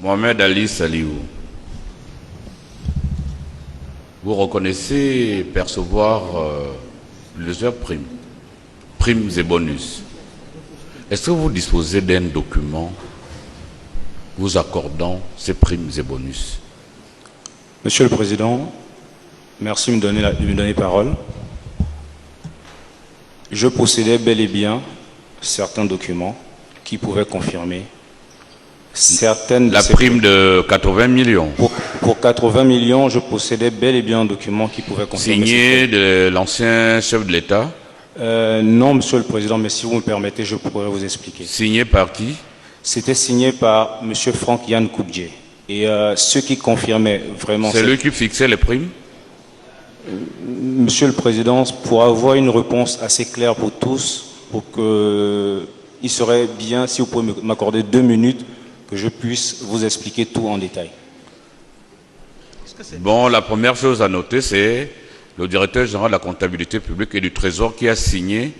Mohamed Ali Saliou, vous reconnaissez percevoir plusieurs primes et bonus. Est-ce que vous disposez d'un document vous accordant ces primes et bonus? Monsieur le Président, merci de me donner parole. Je possédais bel et bien certains documents qui pouvaient confirmer certaines... La prime de 80 millions. Pour 80 millions, je possédais bel et bien un document qui pouvait confirmer... Signé de l'ancien chef de l'État? Non, Monsieur le Président, mais si vous me permettez, je pourrais vous expliquer. Signé par qui? C'était signé par Monsieur Franck Yann Koubdje. Et ce qui confirmait vraiment... C'est lui qui fixait les primes? Monsieur le Président, pour avoir une réponse assez claire pour tous, il serait bien si vous pouvez m'accorder 2 minutes que je puisse vous expliquer tout en détail. Bon, la première chose à noter, c'est le directeur général de la comptabilité publique et du Trésor qui a signé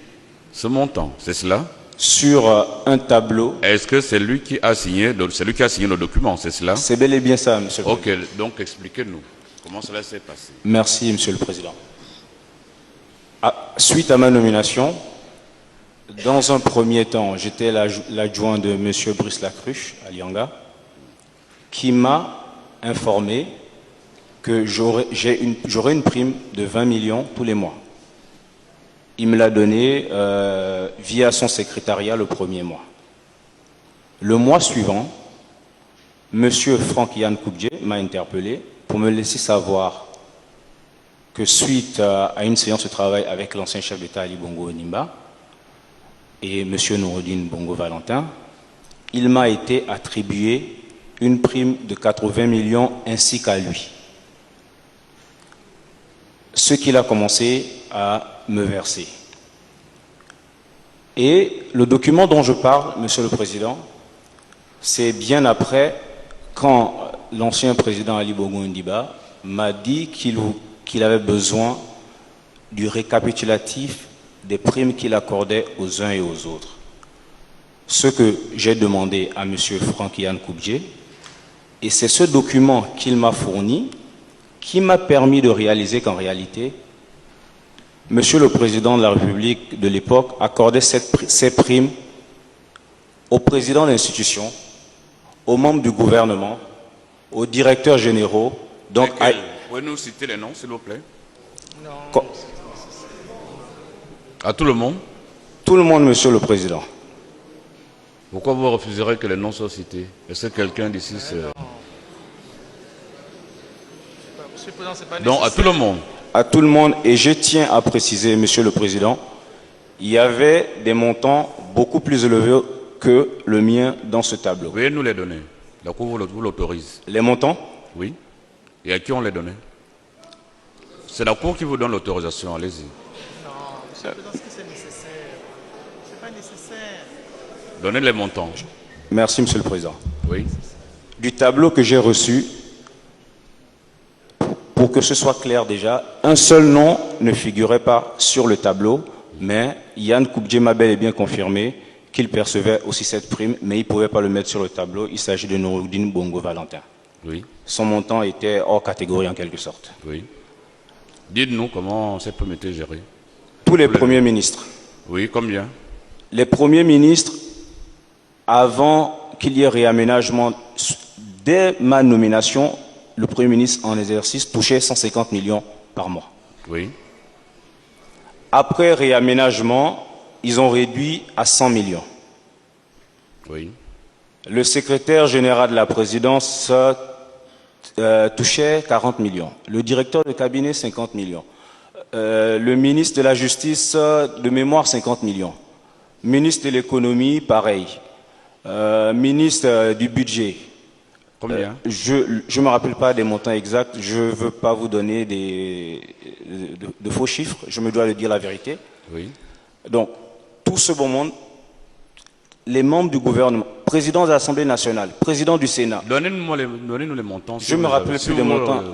ce montant, c'est cela? Sur un tableau. Est-ce que c'est lui qui a signé, le document, c'est cela? C'est bel et bien ça, Monsieur le Président. Ok, donc expliquez-nous comment cela s'est passé. Merci, Monsieur le Président. Suite à ma nomination, dans un premier temps, j'étais l'adjoint de Monsieur Brice Lacruche à Lianga, qui m'a informé que j'aurais une prime de 20 millions tous les mois. Il me l'a donné via son secrétariat le premier mois. Le mois suivant, M. Franck Yann Koubdje m'a interpellé pour me laisser savoir que suite à une séance de travail avec l'ancien chef d'État Ali Bongo Ondimba et M. Noureddine Bongo Valentin, il m'a été attribué une prime de 80 millions ainsi qu'à lui. Ce qu'il a commencé à me verser. Et le document dont je parle, Monsieur le Président, c'est bien après quand l'ancien président Ali Bongo Ondimba m'a dit qu'il avait besoin du récapitulatif des primes qu'il accordait aux uns et aux autres. Ce que j'ai demandé à M. Franck Yann Koubdje, et c'est ce document qu'il m'a fourni qui m'a permis de réaliser qu'en réalité, Monsieur le Président de la République de l'époque accordait ces primes aux présidents d'institutions, aux membres du gouvernement, aux directeurs généraux. Donc, pouvez-nous citer les noms, s'il vous plaît? Non. À tout le monde? Tout le monde, Monsieur le Président. Pourquoi vous refuserez que les noms soient cités? Est-ce que quelqu'un d'ici Donc, à tout le monde? À tout le monde, et je tiens à préciser, Monsieur le Président, il y avait des montants beaucoup plus élevés que le mien dans ce tableau. Veuillez nous les donner. La Cour vous l'autorise. Les montants? Oui. Et à qui on les donnait? C'est la Cour qui vous donne l'autorisation, allez-y. Non, Monsieur le Président, est-ce que c'est nécessaire? C'est pas nécessaire. Donnez les montants. Merci, Monsieur le Président. Oui. Du tableau que j'ai reçu, pour que ce soit clair déjà, un seul nom ne figurait pas sur le tableau, mais Yann Koubdje m'a bel et bien confirmé qu'il percevait aussi cette prime, mais il ne pouvait pas le mettre sur le tableau. Il s'agit de Noureddine Bongo Valentin. Oui. Son montant était hors catégorie en quelque sorte. Oui. Dites-nous comment cette prime était gérée. Tous les premiers ministres. Oui, combien? Les premiers ministres, avant qu'il y ait réaménagement, dès ma nomination, le Premier ministre en exercice touchait 150 millions par mois. Oui. Après réaménagement, ils ont réduit à 100 millions. Oui. Le secrétaire général de la présidence touchait 40 millions. Le directeur de cabinet, 50 millions. Le ministre de la Justice, de mémoire, 50 millions. Ministre de l'économie, pareil. Ministre du budget. Combien? Je ne me rappelle pas des montants exacts. Je ne veux pas vous donner de faux chiffres. Je me dois de dire la vérité. Oui. Donc, tout ce beau monde, les membres du gouvernement, président de l'Assemblée nationale, président du Sénat. Donnez-nous les montants. Je ne me rappelle plus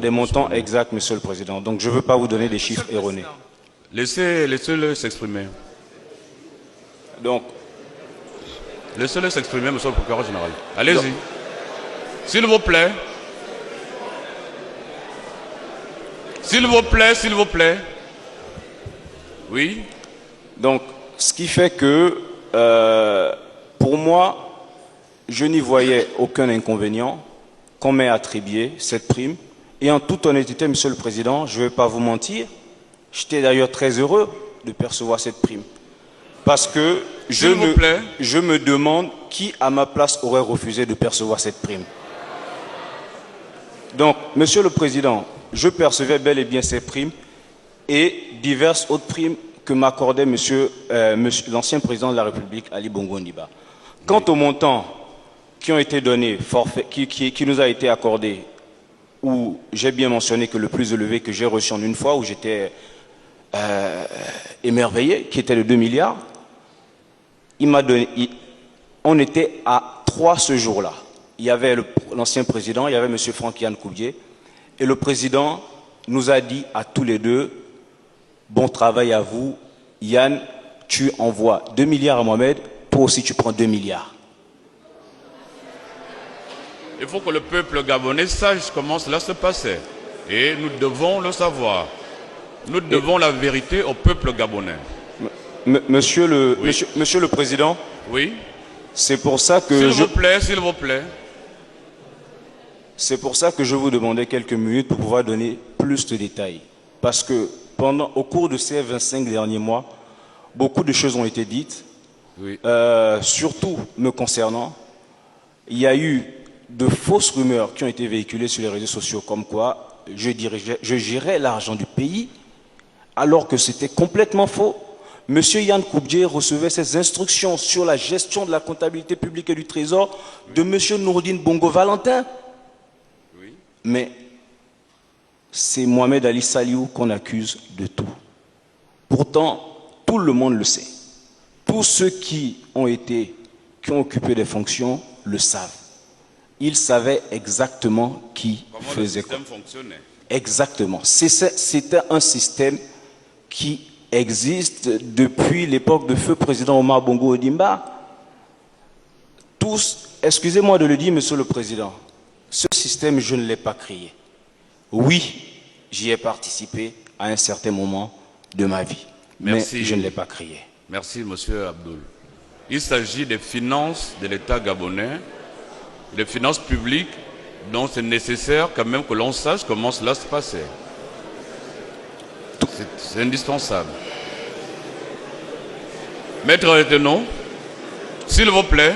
des montants exacts, Monsieur le Président. Donc, je ne veux pas vous donner des chiffres erronés. Laissez-le s'exprimer. Donc, laissez-le s'exprimer, Monsieur le procureur général. Allez-y. S'il vous plaît. S'il vous plaît, s'il vous plaît. Oui. Donc, ce qui fait que, pour moi, je n'y voyais aucun inconvénient qu'on m'ait attribué cette prime. Et en toute honnêteté, Monsieur le Président, je ne vais pas vous mentir, j'étais d'ailleurs très heureux de percevoir cette prime. Parce que je me demande qui, à ma place, aurait refusé de percevoir cette prime. Donc, Monsieur le Président, je percevais bel et bien ces primes et diverses autres primes que m'accordait l'ancien président de la République, Ali Bongo Ondimba. Quant aux montants qui ont été donnés, qui nous a été accordé, où j'ai bien mentionné que le plus élevé que j'ai reçu en une fois, où j'étais émerveillé, qui était de 2 milliards, on était à 3 ce jour-là. Il y avait l'ancien président, il y avait M. Franck Yann Koubié, et le président nous a dit à tous les deux, bon travail à vous, Yann, tu envoies 2 milliards à Mohamed, toi aussi tu prends 2 milliards. Il faut que le peuple gabonais sache comment cela se passait. Et nous devons le savoir. Nous devons la vérité au peuple gabonais. Monsieur le Président, oui. C'est pour ça que s'il vous plaît. C'est pour ça que je vous demandais quelques minutes pour pouvoir donner plus de détails. Parce que au cours de ces 25 derniers mois, beaucoup de choses ont été dites, oui. Surtout me concernant. Il y a eu de fausses rumeurs qui ont été véhiculées sur les réseaux sociaux, comme quoi je gérais l'argent du pays, alors que c'était complètement faux. Monsieur Yann Koubié recevait ses instructions sur la gestion de la comptabilité publique et du Trésor de Monsieur Nourdine Bongo Valentin. Oui. Mais c'est Mohamed Ali Saliou qu'on accuse de tout. Pourtant, tout le monde le sait. Tous ceux qui ont occupé des fonctions le savent. Ils savaient exactement qui faisait quoi. Exactement. C'était un système qui existe depuis l'époque de feu président Omar Bongo Ondimba. Tous, excusez-moi de le dire, Monsieur le Président, ce système, je ne l'ai pas créé. Oui, j'y ai participé à un certain moment de ma vie, mais je ne l'ai pas créé. Merci, Monsieur Abdoul. Il s'agit des finances de l'État gabonais, des finances publiques, dont c'est nécessaire quand même que l'on sache comment cela se passait. C'est indispensable. Maître Retenot, s'il vous plaît.